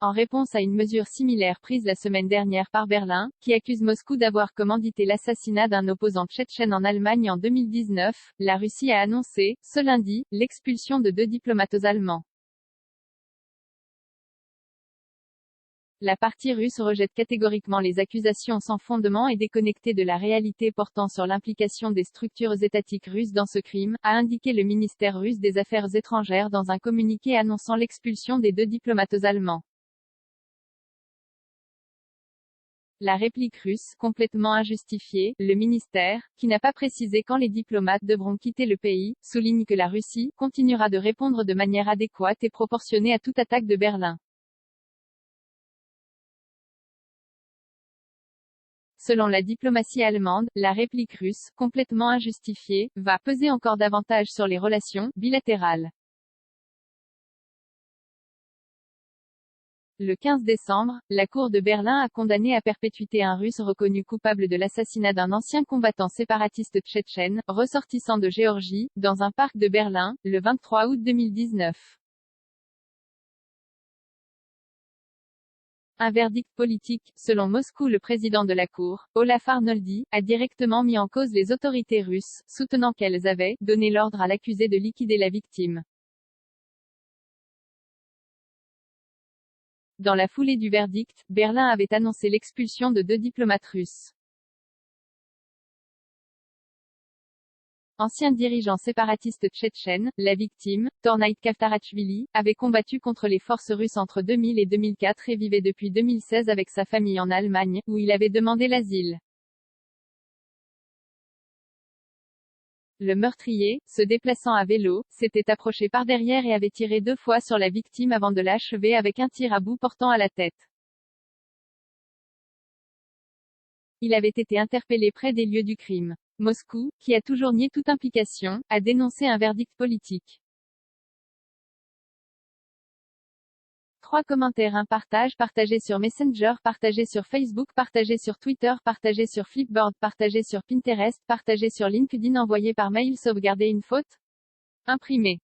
En réponse à une mesure similaire prise la semaine dernière par Berlin, qui accuse Moscou d'avoir commandité l'assassinat d'un opposant tchétchène en Allemagne en 2019, la Russie a annoncé, ce lundi, l'expulsion de 2 diplomates allemands. La partie russe rejette catégoriquement les accusations sans fondement et déconnectées de la réalité portant sur l'implication des structures étatiques russes dans ce crime, a indiqué le ministère russe des Affaires étrangères dans un communiqué annonçant l'expulsion des 2 diplomates allemands. La réplique russe, complètement injustifiée, le ministère, qui n'a pas précisé quand les diplomates devront quitter le pays, souligne que la Russie continuera de répondre de manière adéquate et proportionnée à toute attaque de Berlin. Selon la diplomatie allemande, la réplique russe, complètement injustifiée, va peser encore davantage sur les relations bilatérales. Le 15 décembre, la Cour de Berlin a condamné à perpétuité un Russe reconnu coupable de l'assassinat d'un ancien combattant séparatiste tchétchène, ressortissant de Géorgie, dans un parc de Berlin, le 23 août 2019. Un verdict politique, selon Moscou. Le président de la Cour, Olaf Arnoldi, a directement mis en cause les autorités russes, soutenant qu'elles avaient donné l'ordre à l'accusé de liquider la victime. Dans la foulée du verdict, Berlin avait annoncé l'expulsion de 2 diplomates russes. Ancien dirigeant séparatiste tchétchène, la victime, Tornaït Kaftarachvili, avait combattu contre les forces russes entre 2000 et 2004 et vivait depuis 2016 avec sa famille en Allemagne, où il avait demandé l'asile. Le meurtrier, se déplaçant à vélo, s'était approché par derrière et avait tiré 2 fois sur la victime avant de l'achever avec un tir à bout portant à la tête. Il avait été interpellé près des lieux du crime. Moscou, qui a toujours nié toute implication, a dénoncé un verdict politique. 3 commentaires. Un partage partagé sur Messenger, partagé sur Facebook, partagé sur Twitter, partagé sur Flipboard, partagé sur Pinterest, partagé sur LinkedIn, envoyé par mail. Sauvegarder une faute. Imprimé.